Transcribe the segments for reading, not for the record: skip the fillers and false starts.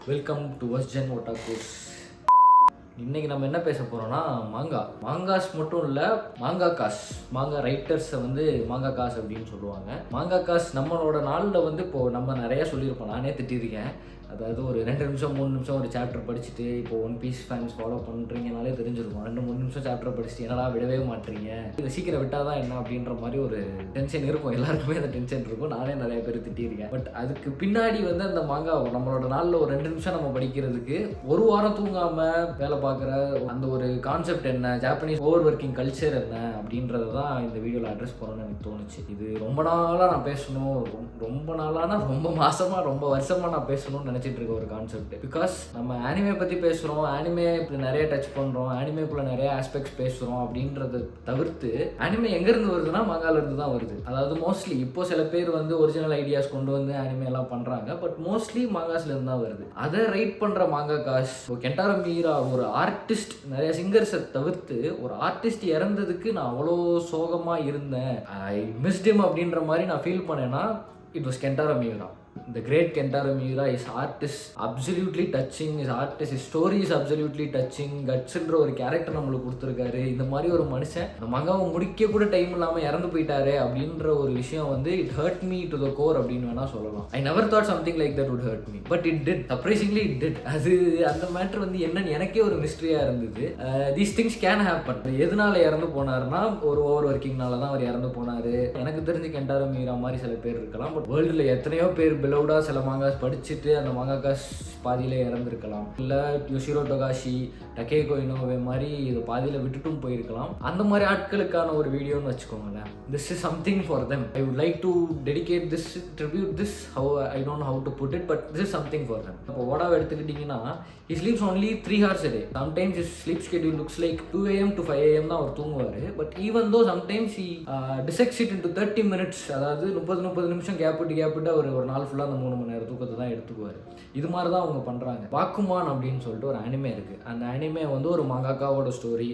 Welcome to வஸ்ஜன் ஓட்டாக்கூஸ். இன்னைக்கு நம்ம என்ன பேச போறோம்னா மாங்காஸ் மட்டும் இல்லை, மாங்கா ரைட்டர்ஸை வந்து மாங்காகாஸ் அப்படின்னு சொல்லுவாங்க. மாங்காகாஸ் நம்மளோட நாளில் வந்து இப்போது நம்ம நிறையா சொல்லியிருப்போம், நானே திட்டிருக்கேன். அதாவது ஒரு 2 நிமிஷம் 3 நிமிஷம் ஒரு சாப்டர் படிச்சுட்டு இப்போ ஒன் பீஸ் ஃபேன்ஸ் ஃபாலோ பண்ணுறீங்கனாலே தெரிஞ்சிருக்கும். 2-3 நிமிஷம் சாப்டர் படிச்சுட்டு என்னடா விடவே மாட்டீங்க, இதை சீக்கிரம் விட்டால் தான் என்ன அப்படின்ற மாதிரி ஒரு டென்ஷன் இருக்கும். எல்லாருக்குமே அந்த டென்ஷன் இருக்கும். நானே நிறைய பேர் திட்டிருக்கேன். பட் அதுக்கு பின்னாடி வந்து அந்த மாங்கா நம்மளோட நாளில் ஒரு 2 நிமிஷம் நம்ம படிக்கிறதுக்கு ஒரு வாரம் தூங்காமல் வேலை பார்க்குற அந்த ஒரு கான்செப்ட் என்ன, ஜாப்பனீஸ் ஓவர் ஒர்க்கிங் கல்ச்சர் என்ன அப்படின்றத தான் இந்த வீடியோவில் அட்ரஸ் பண்ணணும்னு எனக்கு தோணுச்சு. இது ரொம்ப நாளாக நான் பேசணும், ரொம்ப நாளானா ரொம்ப மாசமாக ரொம்ப வருஷமாக நான் பேசணும்னு நினச்சிட்டு இருக்க ஒரு கான்செப்ட். பிகாஸ் நம்ம ஆனிமே பற்றி பேசுகிறோம், ஆனிமே நிறைய டச் பண்ணுறோம், ஆனிமேக்குள்ளே நிறைய ஆஸ்பெக்ட்ஸ் பேசுகிறோம் அப்படின்றத தவிர்த்து ஆனிமே எங்கேருந்து வருதுன்னா மாங்காலேருந்து தான் வருது. அதாவது மோஸ்ட்லி இப்போ சில பேர் வந்து ஒரிஜினல் ஐடியாஸ் கொண்டு வந்து ஆனிமே எல்லாம் பண்ணுறாங்க, பட் மோஸ்ட்லி மாங்காஸ்லேருந்து தான் வருது. அதை ரைட் பண்ணுற மாங்காகாஸ் கென்டாரோ மியூரா ஒரு ஆர்டிஸ்ட், நிறைய சிங்கர்ஸை தவிர்த்து ஒரு ஆர்டிஸ்ட் இறந்ததுக்கு நான் அவ்வளோ சோகமாக இருந்தேன், ஐ மிஸ்ட் ஹிம் அப்படின்ற மாதிரி நான் ஃபீல் பண்ணேன்னா it was Kentaro Miura. The great Kentaro Miura, his art is absolutely touching, his story is absolutely touching. கட்ஸ்ன்ற ஒரு கேரக்டர் நம்மளுக்கு கொடுத்துருக்காரு. இந்த மாதிரி ஒரு மனுஷன் அந்த மங்காவை முடிக்க கூட டைம் இல்லாமல் இறந்து போயிட்டாரு அப்படின்ற ஒரு விஷயம் வந்து it hurt me to the core அப்படின்னு வேணா சொல்லலாம். I never thought something like that would hurt me, but it did. Surprisingly it did. அது அந்த மேட்டர் வந்து என்னன்னு எனக்கே ஒரு மிஸ்ட்ரியாக இருந்தது. These things can happen. எதனால இறந்து போனாருன்னா ஒரு ஓவர் ஒர்க்கிங்னால தான் அவர் இறந்து போனாரு. எனக்கு தெரிஞ்சு கென்டாரோ மியூரா மாதிரி சில பேர் இருக்கலாம், பட் வேர்ல்டில் எத்தனையோ பேர் பிலவுடா சில மாங்காஸ் படிச்சுட்டு அந்த மாங்காகாஸ் பாதியிலே இறந்துருக்கலாம். இல்லை யோஷிரோ டொகாஷி, டக்கேகோ இனோவே மாதிரி இது பாதியில் விட்டுட்டும் போயிருக்கலாம். அந்த மாதிரி ஆட்களுக்கான ஒரு வீடியோன்னு வச்சுக்கோங்களேன். This is something for them. I would like to dedicate this, tribute this, how I don't how to put it, but this is something for them. இப்போ ஓடாவை எடுத்துக்கிட்டிங்கன்னா he sleeps only 3 hours a day. Sometimes his sleep schedule looks like 2 AM to 5 AM தான் அவர் தூங்குவார். But even though sometimes he dissects it into 30 minutes. அதாவது 30 நிமிஷம் gap விட்டு அவர் ஒரு நாள் ஃபுல்லாக அந்த 3 மணி நேரம் தூக்கத்தை தான் எடுத்துக்குவார். இது மாதிரி தான் அவங்க பண்ணுறாங்க. பாக்குமான் அப்படின்னு சொல்லிட்டு ஒரு அனிமே இருக்குது. அந்த அனிமே வந்து ஒரு மாங்காக்காவோட ஸ்டோரி.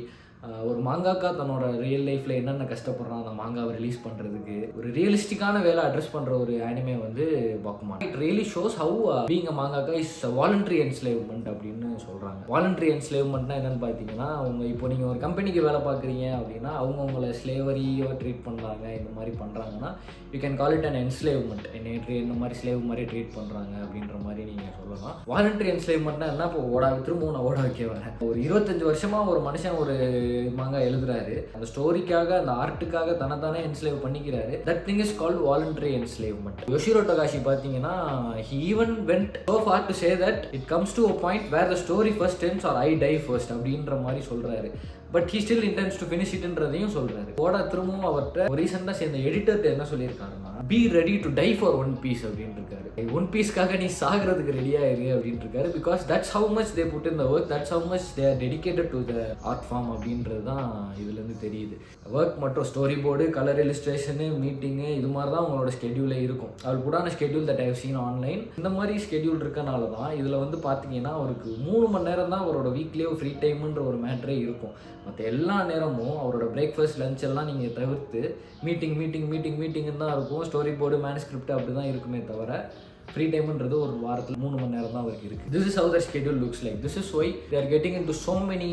ஒரு மாங்காக்கா தன்னோட ரியல் லைஃப்பில் என்னென்ன கஷ்டப்படுறான் அந்த மாங்காவை ரிலீஸ் பண்ணுறதுக்கு ஒரு ரியலிஸ்டிக்கான வேலை அட்ரஸ் பண்ணுற ஒரு அனிமே வந்து பாக்குமான். It really shows how being a mangaka is voluntary enslavement அப்படின்னு சொல்கிறாங்க. வாலண்டரி என்ஸ்லேவ்மெண்ட்னா என்னென்னு பார்த்தீங்கன்னா, இப்போ நீங்கள் ஒரு கம்பெனிக்கு வேலை பார்க்குறீங்க அப்படின்னா அவங்க உங்களை ஸ்லேவரியாக ட்ரீட் பண்ணுறாங்க, இந்த மாதிரி பண்ணுறாங்கன்னா you can call it an enslavement. இந்த மாதிரி ஸ்லேவ் மாதிரி ட்ரீட் பண்ணுறாங்க அப்படின்ற மாதிரி நீங்கள் சொல்லலாம். வாலண்டரி என்ஸ்லேவ்மெண்ட்னா என்ன? இப்போ திரும்பவும் நான் ஓட வைக்க வரேன். ஒரு 25 வருஷமாக ஒரு மனுஷன் ஒரு மாங்கா எழுதுறாரு, அந்த ஸ்டோரிக்காக அந்த ஆர்ட்டுக்காக தன்னைத்தானே என்ஸ்லேவ் பண்ணிக்கிறாரு. That thing is called voluntary enslavement. Yoshiro Togashi பார்த்தீங்கன்னா he even went so far to say that it comes to a point where the story first ends or I die first அப்படின்ற மாதிரி சொல்றாரு. But he still intends to finish itன்றதையும் சொல்றாரு. ஓடா திரும்பவும் அவர்கிட்ட ஒரு ரீசெண்டாக சேர்ந்த எடிட்டர்கிட்ட என்ன சொல்லியிருக்காருன்னா, be ready to die for one piece அப்படின்னு இருக்காரு. ஒன் பீஸ்க்காக நீ சாகிறதுக்கு ரெடியா இரு அப்படின்னு இருக்காரு. Because that's how much they put in the work, that's how much they are dedicated to the art form அப்படின்றது தான் இதுலேருந்து தெரியுது. ஒர்க் மட்டும் storyboard, colour illustration, meeting, இது மாதிரி தான் உங்களோட ஸ்கெடியூலே இருக்கும். அவருக்கு கூட schedule that I have seen online. இந்த மாதிரி ஸ்கெடியூல் இருக்கனால தான் இதில் வந்து பார்த்தீங்கன்னா அவருக்கு 3 மணி நேரம் தான் அவரோட வீக்லேயே ஃப்ரீ டைமுன்ற ஒரு மேட்டரே இருக்கும். மற்ற எல்லா நேரமும் அவரோட பிரேக்ஃபாஸ்ட் லஞ்ச் எல்லாம் நீங்கள் தவிர்த்து மீட்டிங்னு தான் இருக்கும். ஸ்டோரி போர்டு, மேனுஸ்கிரிப்ட் அப்படி தான் இருக்குமே தவிர ஃப்ரீ டைம்ன்றது ஒரு வாரத்தில் 3 மணி நேரம் தான் அவருக்கு இருக்குது. This is how the schedule looks like. This is why they are getting in to so many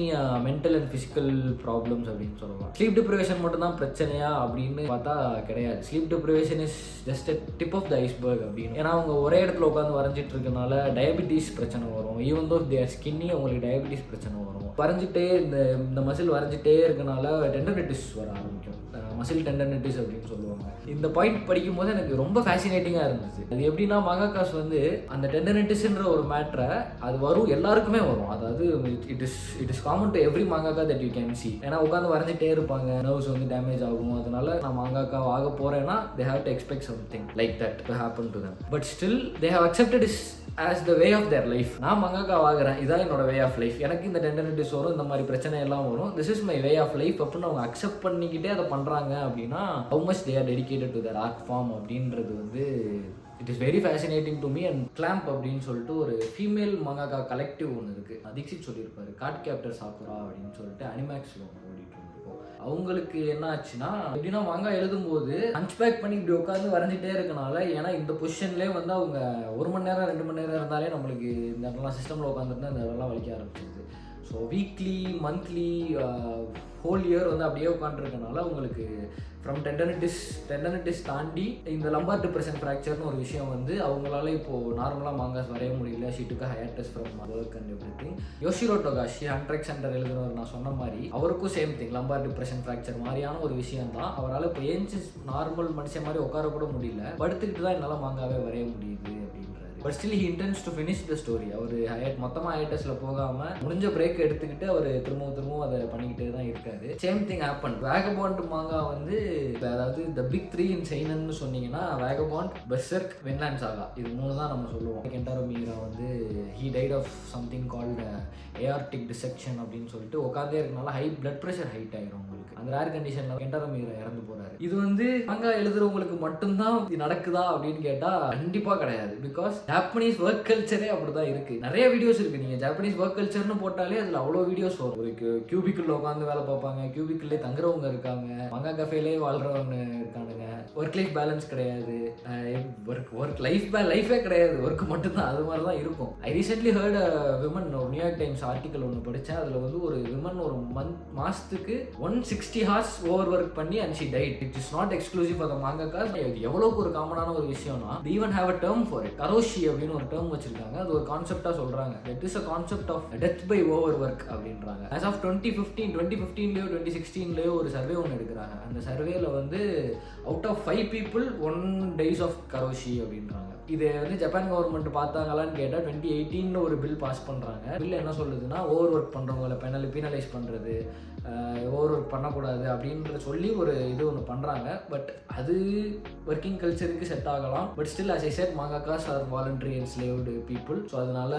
mental and physical problems அப்படின்னு சொல்லலாம். ஸ்லீப் டிப்ரிவேஷன் மட்டும் தான் பிரச்சனையா அப்படின்னு பார்த்தா கிடையாது. Sleep deprivation is just a tip of the iceberg அப்படின்னு. ஏன்னா அவங்க ஒரே இடத்துல உட்காந்து வரைஞ்சிட்டு இருக்கனால டயபிட்டிஸ் பிரச்சனை வரும். Even though they are skinny, அவங்களுக்கு டயபிட்டிஸ் பிரச்சனை வரும். வரைஞ்சிட்டே இந்த மசில் வரைஞ்சிட்டே இருக்கனால டெண்டர்னைட்டிஸ் வர ஆரம்பிக்கும். மசில் டெண்டர்னைட்டிஸ் அப்படின்னு சொல்லுவாங்க. இந்த பாயிண்ட் படிக்கும் போது எனக்கு ரொம்ப ஃபேசினேட்டிங்காக இருந்துச்சு. அது எப்படின்னா மாங்காகாஸ் வந்து அந்த டெண்டர்னைட்டிஸ்ன்ற ஒரு மேட்ரை அது வரும், எல்லாருக்குமே வரும். அதாவது it is common to every mangaka that you can see. ஏன்னா உட்காந்து வரைஞ்சிட்டே இருப்பாங்க, நர்வ்ஸ் வந்து டேமேஜ் ஆகும். அதனால நான் மாங்காக்கா ஆக போறேன்னா they have to expect something like that to happen to them. But still they have accepted is as the way of their life. நான் மங்காக்கா ஆகிறேன், இதான் என்னோட வே ஆஃப் லைஃப். எனக்கு இந்த டெண்டர்னைட்டிஸ் வரும், இந்த மாதிரி பிரச்சனை எல்லாம் வரும், this is my way of life அப்படின்னு அவங்க அக்செப்ட் பண்ணிக்கிட்டே அதை பண்ணுறாங்க அப்படின்னா how much they are dedicated to their art form அப்படின்றது வந்து it is very fascinating to me. And clamp அப்படின்னு சொல்லிட்டு ஒரு ஃபீமேல் மங்காக்கா கலெக்டிவ் ஒன்று இருக்குது. தீக்ஷித் சொல்லியிருப்பாரு, காட் கேப்டர் சாக்குரா அப்படின்னு சொல்லிட்டு அனிமேக்ஸில் ஒன்று ஓடிட்டு இருந்திருக்கும். அவங்களுக்கு என்ன ஆச்சுன்னா எப்படின்னா மாங்கா எழுதும்போது அன்ஸ்பேக் பண்ணி இப்படி உட்காந்து வரைஞ்சிட்டே இருக்கனால, ஏன்னா இந்த பொசிஷன்லேயே வந்து அவங்க 1 மணி நேரம் 2 மணி நேரம் இருந்தாலே நம்மளுக்கு இந்த இடம்லாம் சிஸ்டமில் உட்காந்துருந்தா இந்த இடம்லாம் வலிக்க ஆரம்பிச்சிருது. So weekly monthly whole year வந்து அப்படியே உட்காந்துருக்கனால உங்களுக்கு ஃப்ரம் டெண்டனிட்டிஸ் தாண்டி இந்த லம்பார் டிப்ரெஷன் ஃப்ராக்சர்னு ஒரு விஷயம் வந்து அவங்களால இப்போது நார்மலாக மாங்காஸ் வரைய முடியல. ஷீட்டுக்கு ஹையர்டஸ் ஃப்ரம் ஒர்க் அண்ட் எவ்ரி திங். யோஷிரோ டோகாஷி HunterxHunter எழுதுனவர் நான் சொன்ன மாதிரி அவருக்கும் same thing, lumbar depression fracture மாதிரியான ஒரு விஷயம் தான். அவரால் இப்போ ஏஞ்சி நார்மல் மனுஷன் மாதிரி உட்கார கூட முடியல, படுத்துக்கிட்டு தான் என்னால் மாங்காவே வரைய முடியுது அப்படின்றாரு. But still he intends to finish the story. அவர் மொத்தமாக ஹையர்டஸில் போகாமல் முடிஞ்ச பிரேக் எடுத்துக்கிட்டு அவர் திரும்பவும் அதை பண்ணிக்கிட்டே தான் இருக்காரு. Same thing happen. வேகபாண்ட் மாங்கா வந்து அதாவது த பிக் 3 இன் சைனன்னு சொன்னீங்கன்னா வேகபாண்ட், பெர்சர்க், வின்லாண்ட் சாகா, இது 3 தான் நம்ம சொல்லுவோம். கென்டாரோ மியூரா வந்து he died of something called aortic dissection அப்படின்னு சொல்லிட்டு உட்காந்தே இருக்கனால பிளட் ப்ரெஷர் ஹைட் ஆகிடும் உங்களுக்கு. அந்த ரேர் கண்டிஷனில் கென்டாரோ மியூரா இறந்து போறாரு. இது வந்து மாங்கா எழுதுறவங்களுக்கு மட்டும்தான் இது நடக்குதா அப்படின்னு கேட்டால் கண்டிப்பாக கிடையாது. பிகாஸ் ஜாப்பனீஸ் ஒர்க் கல்ச்சரே அப்படிதான் இருக்கு. நிறைய வீடியோஸ் இருக்கு. நீங்க ஜாப்பனீஸ் ஒர்க் கல்ச்சர்னு போட்டாலே அதுல அவ்வளோ வீடியோஸ் வரும். ஒரு கியூபிக்குள்ள உட்காந்து வேலை பார்ப்பாங்க, கியூபிக்குள்ளே தங்குறவங்க இருக்காங்க, மங்கா கஃபேலே வாழ்றவங்க இருக்கானுங்க. ஒர்க் லைஃப் பேலன்ஸ் கிடையாது, ஒர்க் லைஃபே கிடையாது, ஒர்க் மட்டும்தான். அது மாதிரி தான் இருக்கும். ஐ ரீசென்ட்லி ஹர்ட் விமன், ஒரு நியூயார்க் டைம்ஸ் ஆர்டிக்கல் ஒன்று படித்தேன். அதில் வந்து ஒரு விமன் ஒரு மாசத்துக்கு 160 hours ஓவர் ஒர்க் பண்ணி and she died. It is not exclusive for the மாங்காக்காஸ். இது எவ்வளோக்கு ஒரு காமனான ஒரு விஷயம்னா they even have a term for it. karoshi அப்படின்னு ஒரு டேர்ம் வச்சிருக்காங்க. அது ஒரு கான்செப்டா சொல்றாங்க. It is a concept of death by overwork அப்படின்றாங்க. as of 2015லயோ 2016லயோ ஒரு சர்வே ஒன்று எடுக்கிறாங்க. அந்த சர்வேல வந்து out of 5 people 1 days of karoshi அப்படின்றாங்க. இதை வந்து ஜப்பான் கவர்மெண்ட் பார்த்தாங்களான்னு கேட்டால் 2018 ஒரு பில் பாஸ் பண்ணுறாங்க. பில் என்ன சொல்லுதுன்னா ஓவர் ஒர்க் பண்ணுறவங்களை பீனலைஸ் பண்ணுறது, ஓவர் ஒர்க் பண்ணக்கூடாது அப்படின்ற சொல்லி ஒரு இது ஒன்று பண்ணுறாங்க. பட் அது ஒர்க்கிங் கல்ச்சருக்கு செட் ஆகலாம். But still as I said mangakaas are voluntary enslaved people. So அதனால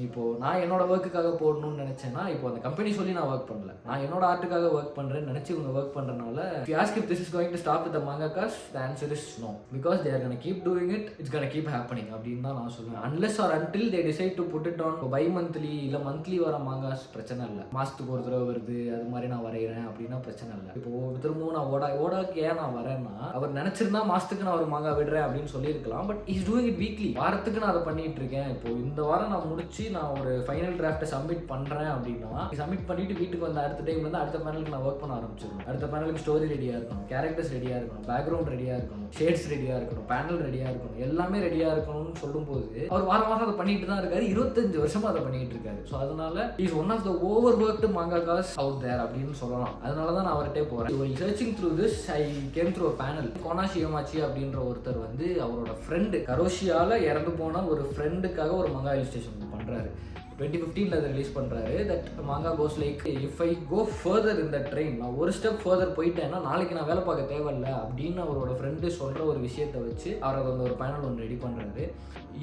இப்போது நான் என்னோட ஒர்க்குக்காக போடணும்னு நினச்சேன்னா இப்போ அந்த கம்பெனி சொல்லி நான் ஒர்க் பண்ணல, நான் என்னோட ஆர்ட்டுக்காக ஒர்க் பண்ணுறேன்னு நினச்சி இவங்க ஒர்க் பண்ணுறதுனால if you ask if this is going to stop with the mangakaas, the answer is no, because they are going to keep doing it, it's going to keep happening அப்படின்னு தான் நான் சொல்லுவேன். unless or until they decide to put it on by monthly இல்லை monthly வர mangas பிரச்சனை இல்லை. மாதத்துக்கு ஒரு தடவை வருது அது மாதிரி நான் வரைகிறேன் அப்படின்னா பிரச்சனை இல்லை. இப்போ திரும்பவும் நான் ஓடாக்கு ஏன் நான் வரேன்னா, அவர் நினச்சிருந்தா மாதத்துக்கு நான் ஒரு மாங்கா விடுறேன் அப்படின்னு சொல்லியிருக்கலாம். But is doing it weekly. வாரத்துக்கு நான் அதை பண்ணிட்டு இருக்கேன். இப்போ இந்த வாரம் நான் முடிச்சு நான் ஒரு ஃபைனல் டிராஃப்ட்டை சப்மிட் பண்ணுறேன் அப்படின்னா சப்மிட் பண்ணிட்டு வீட்டுக்கு வந்து அடுத்த டைம் வந்து அடுத்த பேனலுக்கு நான் ஒர்க் பண்ண ஆரம்பிச்சிருவேன். அடுத்த பேனலுக்கு ஸ்டோரி ரெடியாக இருக்கணும், கேரக்டர்ஸ் ரெடியாக இருக்கணும், பேக்ரவுண்ட் ரெடியாக இருக்கணும், ஷேட்ஸ் ரெடியாக இருக்கணும், பேனல் ரெடியாக இருக்கணும், எல்லாமே ரெடியாக இருக்கணும்னு சொல்லும்போது அவர் வாரம் அதை பண்ணிட்டு தான் இருக்காரு. 25 வருஷமா அதை பண்ணிட்டு இருக்காரு. ஸோ அதனால is one of the over worked mangakas out there அப்படின்னு சொல்லலாம். அதனால தான் நான் அவர்கிட்டே போறேன். Searching through this I came through a panel. கோனாஷியோமாச்சி அப்படின்ற ஒருத்தர் வந்து அவரோட ஃப்ரெண்டு கரோஷியால இறந்து போன ஒரு ஃப்ரெண்டுக்காக ஒரு மங்கா இலிஸ்ட்ரேஷன் பண்றாரு. 2015 அதை ரிலீஸ் பண்ணுறாரு. தட் மாங்கா goes like if I go further in the train, நான் ஒரு ஸ்டெப் ஃபர்தர் போயிட்டேன்னா நாளைக்கு நான் வேலை பார்க்க தேவையில்ல அப்படின்னு அவரோட ஃப்ரெண்டு சொல்கிற ஒரு விஷயத்தை வச்சு அவர் அதை வந்து ஒரு பேனல் ஒன்று ரெடி பண்ணுறாரு.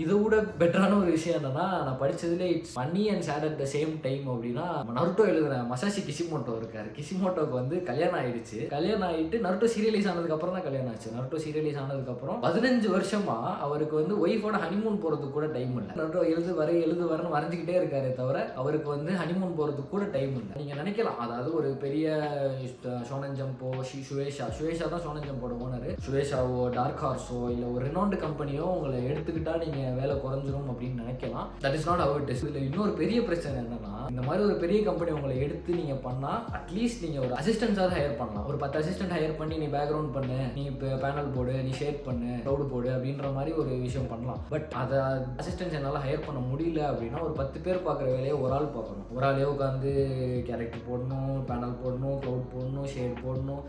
இதை விட பெட்டரான ஒரு விஷயம் என்னன்னா, நான் படித்ததுலேயே it's funny and sad at the same time அப்படின்னா, நருட்டோ எழுதுறேன் மசாஷி கிஷிமோட்டோ இருக்காரு. கிஷிமோட்டோக்கு வந்து கல்யாணம் ஆயிடுச்சு. கல்யாணம் ஆகிட்டு நருட்டோ சீரியலைஸ் ஆனதுக்கப்புறம் தான் கல்யாணம் ஆச்சு. நருட்டோ சீரியலைஸ் ஆனதுக்கப்புறம் 15 வருஷமா அவருக்கு வந்து ஒய்ஃபோட ஹனிமூன் போகிறதுக்கு கூட டைம் இல்லை. நருட்டோ எழுது வரன்னு வரைஞ்சிக்கிட்டே இருக்காரே தவிர அவருக்கு வந்து ஹனிமூன் போகிறதுக்கு கூட டைம் இல்லை. நீங்கள் நினைக்கலாம், அதாவது ஒரு பெரிய ஷோனன் ஜம்போ ஷுவேஷா தான் ஷோனன் ஜம்போட ஓனர், ஷுவேஷாவோ டார்க் ஹார்ஸோ இல்லை ஒரு ரெனோல்டு கம்பெனியோ உங்களை எடுத்துக்கிட்டா நீங்கள் வேலை குறைஞ்சிரும் அப்படின்னு நினைக்கலாம். That is not how it is. இதில் இன்னொரு பெரிய பிரச்சனை என்னன்னா, இந்த மாதிரி ஒரு பெரிய கம்பெனி உங்களை எடுத்து நீங்கள் பண்ணால் அட்லீஸ்ட் நீங்கள் ஒரு அசிஸ்டன்ஸாவது ஹையர் பண்ணலாம். ஒரு 10 அசிஸ்டன்ட் ஹையர் பண்ணி நீ பேக்ரவுண்ட் பண்ணு, நீ இப்போ பேனல் போடு, நீ ஷேட் பண்ணு, க்ளவுடு போடு அப்படின்ற மாதிரி ஒரு விஷயம் பண்ணலாம். பட் அதை அசிஸ்டன்ஸ் என்னால் ஹையர் பண்ண முடியல அப்படின்னா ஒரு 10 பேர் பார்க்குற வேலையை ஒரு ஆள் பார்க்கணும். ஒரு ஆளே உட்காந்து கேரக்டர் போடணும், பேனல் போடணும், க்ளவுட் போடணும், ஷேட் போடணும்,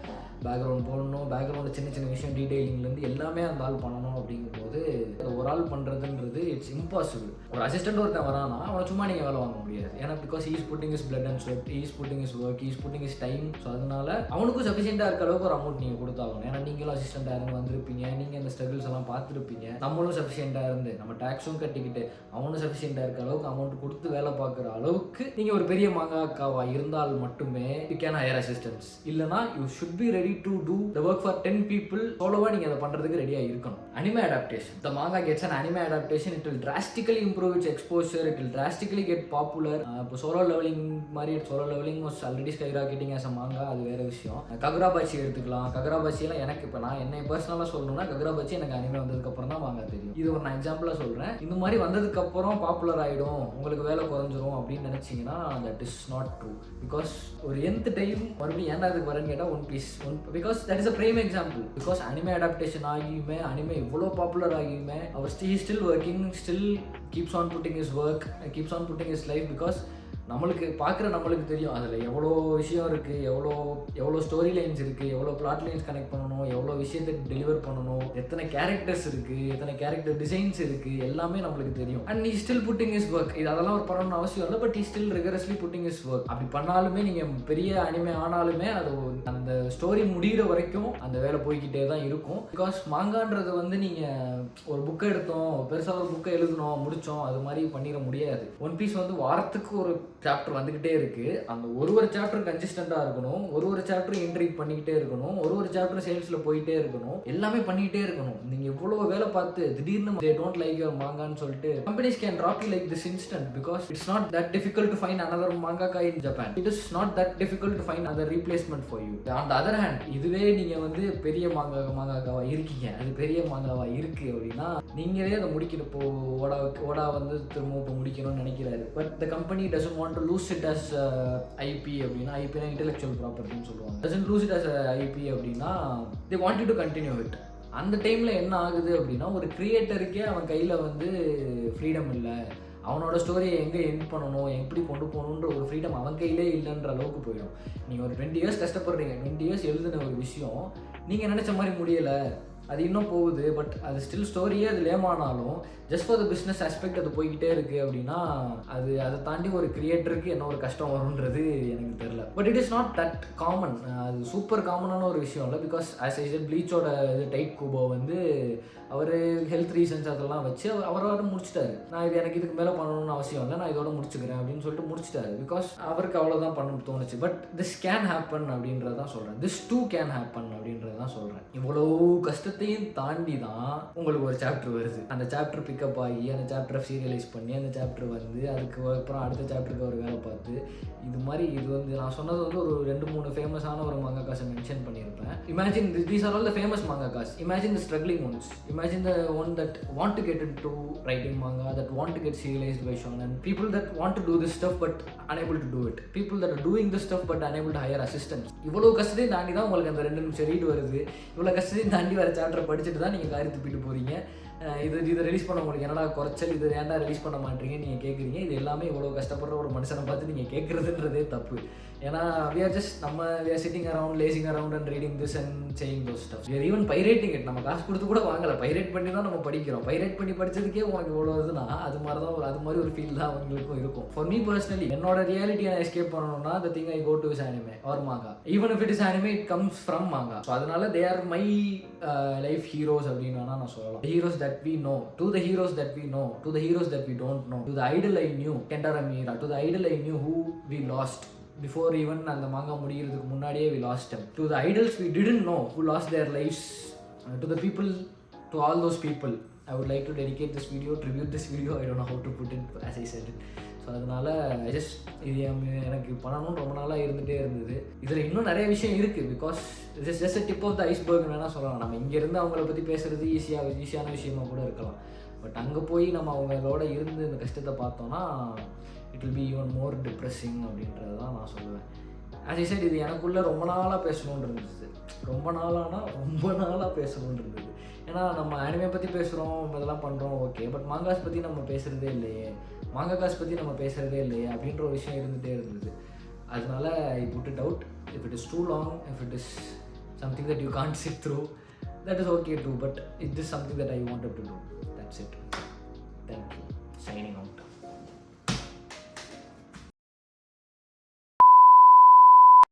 பேக்ரவுண்ட் போடணும், பேக்ரவுண்டு சின்ன சின்ன விஷயம் டீடைலிங்லேருந்து எல்லாமே அந்த ஆள் பண்ணணும். அப்படிங்கும்போது ஒரு ஆள் பண்ணுறதுன்றது இட்ஸ் இம்பாசிபிள். ஒரு அசிஸ்டன்ட் ஒருத்தன் வரானா அவனை சும்மா நீங்கள் வேலை வாங்க முடியாது. ஏன்னா because he's putting his blood and sweat, he's putting is work, he's putting his time. So அதனால அவனுக்கும் சஃபிஷியண்டாக இருக்க அளவுக்கு ஒரு அமௌண்ட் நீங்கள் கொடுத்தாகணும். ஏன்னா நீங்களும் அசிஸ்டண்டாக இருந்து வந்திருப்பீங்க, நீங்கள் அந்த ஸ்ட்ரகிள்ஸ் எல்லாம் பார்த்துருப்பீங்க. நம்மளும் சஃபிஷியண்டாக இருந்து நம்ம டேக்ஸும் கட்டிக்கிட்டு அவனும் சஃபிஷியண்டாக இருக்க அளவுக்கு அமௌண்ட் கொடுத்து வேலை பார்க்குற அளவுக்கு நீங்கள் ஒரு பெரிய மாங்காக்காவா இருந்தால் மட்டுமே யூ கேன் ஹையர் அசிஸ்டன்ஸ். இல்லைனா you should be ready ready to do the work for 10 people. சோலோவா நீங்க அதை பண்றதுக்கு ரெடியா இருக்கணும். Anime adaptation. The manga gets an anime adaptation. It will drastically improve its exposure. It will drastically get popular. இப்போ solo leveling மாதிரி solo leveling was already skyrocketing as a manga. அது வேற விஷயம். ககுராபாச்சி எடுத்துக்கலாம். ககுராபாச்சிலாம் எனக்கு இப்போ நான் என்னை பர்சனலாக சொல்லணும்னா ககுராபாச்சி எனக்கு அனிமே வந்ததுக்கு அப்புறம் தான் வாங்க தெரியும். இது ஒரு நான் எக்ஸாம்பிளாக சொல்கிறேன். இந்த மாதிரி வந்ததுக்கு அப்புறம் பாப்புலர் ஆகிடும், உங்களுக்கு வேலை குறைஞ்சிரும் அப்படின்னு நினச்சிங்கன்னா that is not true. Because ஒரு nth டைம் மறுபடியும் ஏன்டா அதுக்கு வரேன்னு கேட்டால் one piece because that is a prime example. Because anime adaptation ஆகியுமே அனிமே இவ்வளோ பாப்புலர் ஆகியுமே அவர் still working, still keeps on putting is work, keeps on putting is life. Because நம்மளுக்கு பார்க்குற நம்மளுக்கு தெரியும் அதில் எவ்வளோ விஷயம் இருக்குது, எவ்வளோ ஸ்டோரி லைன்ஸ் இருக்குது, எவ்வளோ பிளாட் லைன்ஸ் கனெக்ட் பண்ணணும், எவ்வளோ விஷயத்தை டெலிவர் பண்ணணும், எத்தனை கேரக்டர்ஸ் இருக்குது, எத்தனை கேரக்டர் டிசைன்ஸ் இருக்குது, எல்லாமே நம்மளுக்கு தெரியும். அண்ட் நீ ஸ்டில் புட்டிங் இஸ் ஒர்க். இது அதெல்லாம் ஒரு பண்ணணும்னு அவசியம் இல்லை, but still rigorously putting is work. அப்படி பண்ணாலுமே நீங்கள் பெரிய அனிமே ஆனாலுமே அது அந்த ஸ்டோரி முடிகிற வரைக்கும் அந்த வேலை போய்கிட்டே தான் இருக்கும். பிகாஸ் மாங்கான்றது வந்து நீங்கள் ஒரு புக்கை எடுத்தோம், பெருசாக ஒரு புக்கை எழுதணும், முடித்தோம், அது மாதிரி பண்ணிட முடியாது. ஒன் பீஸ் வந்து வாரத்துக்கு ஒரு சாப்டர் வந்துக்கிட்டே இருக்குது. அந்த ஒரு சாப்டர் கன்சிஸ்டண்ட்டாக இருக்கணும், ஒரு சாப்டர் இன்ட்ரீட் பண்ணிக்கிட்டே இருக்கணும், ஒரு சாப்டர் சேல்ஸில் போயிட்டே இருக்கணும், எல்லாமே பண்ணிக்கிட்டே இருக்கணும். நீங்கள் எவ்வளோ வேலை பார்த்து திடீர்னு they don't like your mangaன்னு சொல்லிட்டு companies can drop you like this instant because it's not that difficult to find another mangaka in Japan. It is not that difficult to find another replacement for you. On the other hand, இதுவே நீங்கள் வந்து பெரிய மாங்காக்காவா இருக்கீங்க, அது பெரிய மாங்காவா இருக்குது அப்படின்னா நீங்களே அதை முடிக்கணும். இப்போ ஓடா வந்து திரும்ப இப்போ முடிக்கணும்னு நினைக்கிறாரு, but the company doesn't want to lose it as IP அப்படின்னா, ஐபினா intellectual property சொல்லுவாங்க, doesn't lose it as IP அப்படின்னா they want you to continue it. அந்த டைமில் என்ன ஆகுது அப்படின்னா ஒரு கிரியேட்டருக்கே அவன் கையில் வந்து ஃப்ரீடம் இல்லை, அவனோட ஸ்டோரியை எங்கே எண்ட் பண்ணணும், எப்படி கொண்டு போகணுன்ற ஒரு ஃப்ரீடம் அவன் கையிலே இல்லைன்ற அளவுக்கு போயிடும். நீங்கள் ஒரு 20 years கஷ்டப்படுறீங்க, 20 years எழுதின ஒரு விஷயம் நீங்கள் நினச்ச மாதிரி முடியலை, அது இன்னும் போகுது, பட் அது ஸ்டில் ஸ்டோரியே அது லேமானாலும் just for the business aspect அது போய்கிட்டே இருக்குது அப்படின்னா அதை தாண்டி ஒரு கிரியேட்டருக்கு என்ன ஒரு கஷ்டம் வரும்ன்றது எனக்கு தெரியல. But it is not that common. அது சூப்பர் காமனான ஒரு விஷயம் இல்லை. பிகாஸ் ஆஸ் ஐ ப்ளீச்சோட இது டைட் கூபோ வந்து அவர் ஹெல்த் ரீசன்ஸ் அதெல்லாம் வச்சு அவரோட முடிச்சிட்டாரு. நான் இது எனக்கு இதுக்கு மேலே பண்ணணும்னு அவசியம் இல்லை, நான் இதோட முடிச்சுக்கிறேன் அப்படின்னு சொல்லிட்டு முடிச்சிட்டாரு. பிகாஸ் அவருக்கு அவ்வளோதான் பண்ண தோணுச்சு. பட் திஸ் கேன் ஹேப்பன் அப்படின்றதான் சொல்கிறேன், திஸ் டூ கேன் ஹேப்பன் அப்படின்றதான் சொல்கிறேன். இவ்வளோ கஷ்டத்தையும் தாண்டி தான் உங்களுக்கு ஒரு சாப்டர் வருது. அந்த சாப்டர் பிக்கப் ஆகி அந்த சாப்டரை சீரியலைஸ் பண்ணி அந்த சாப்டர் வந்து அதுக்கு அப்புறம் அடுத்த சாப்டருக்கு ஒரு வேலை பார்த்து இது மாதிரி இது வந்து நான் சொன்னது வந்து ஒரு 2-3 ஃபேமஸான ஒரு மங்காக்காஸை மென்ஷன் பண்ணியிருப்பேன். Imagine these are all the famous mangakas. Imagine the struggling ones. Imagine the one that want to get into writing manga, that want to get serialized by shonen, people that want to do this stuff but unable to do it, people that are doing this stuff but unable to hire assistants. இவ்வளோ கஷ்டத்தையும் தாண்டி தான் உங்களுக்கு அந்த 2 நிமிஷம் read வருது. இவ்வளோ கஷ்டத்தையும் தாண்டி வர சாப்டர் படிச்சுட்டு தான் நீங்கள் காரி துப்பிட்டு போகிறீங்க. இதை ரிலீஸ் பண்ண உங்களுக்கு என்னடா குறைச்சல், இது ஏன்டா ரிலீஸ் பண்ண மாட்டீங்க நீங்கள் கேட்குறீங்க. இது எல்லாமே இவ்வளோ கஷ்டப்படுற ஒரு மனுஷனை பார்த்து நீங்கள் கேட்குறதுன்றதே தப்பு. ஏன்னா we are sitting around, lazing around and reading this and saying those stuff. We are even pirating it. நம்ம காசு கொடுத்து கூட வாங்கலை, பைரேட் பண்ணி தான் நம்ம படிக்கிறோம். பைரேட் பண்ணி படித்ததுக்கே உனக்கு இவ்வளோ வருதுன்னா அது மாதிரி ஒரு ஃபீல் தான் அவங்களுக்கும் இருக்கும். ஃபார் மீ பர்சனலி என்னோட ரியாலிட்டியை நான் எஸ்கேப் பண்ணணும்னா the thing I go to is anime or manga. Even if it is anime, it comes from manga. So அதனால they are my life heroes அப்படின்னு வேணால் நான் சொல்லலாம். The heroes that we know, to the heroes that we know, to the heroes that we don't know, to the idol I knew, Kentaro Miura, to the idol I knew who we lost before even அந்த மாங்கா முடிகிறதுக்கு முன்னாடியே we lost them, to the idols we didn't know who lost their lives, to the people, to all those people I would like to dedicate this video, tribute this video. I don't know how to put it as I said it. So அதனால் இது எனக்கு பண்ணணும்னு ரொம்ப நாளாக இருந்துகிட்டே இருந்தது. இதில் இன்னும் நிறைய விஷயம் இருக்குது. Because it is just tip of the ஐஸ்பர்க்னு வேணால் சொல்லலாம். நம்ம இங்கேருந்து அவங்கள பற்றி பேசுகிறது ஈஸியான விஷயமா கூட இருக்கலாம். பட் அங்கே போய் நம்ம அவங்களோட இருந்து இந்த கஷ்டத்தை பார்த்தோன்னா it will be even more depressing அப்படின்றது தான் நான் சொல்லுவேன். ஆஸ் ஐ சைட் இது எனக்குள்ளே ரொம்ப நாளாக பேசணுன்னு இருந்தது. ரொம்ப நாளாக பேசணுன்னு இருந்தது. ஏன்னா நம்ம அனிமே பற்றி பேசுகிறோம், இதெல்லாம் பண்ணுறோம், ஓகே. பட் மாங்காஸ் பற்றி நம்ம பேசுகிறதே இல்லையே, மாங்காக்காஸ் பற்றி நம்ம பேசுகிறதே இல்லையே அப்படின்ற ஒரு விஷயம் இருந்துகிட்டே இருந்தது. அதனால I put it out. If it is too long, if it is something that you can't sit through, that is okay too, but it is something that I wanted to do. That's it. Thank you. Signing out.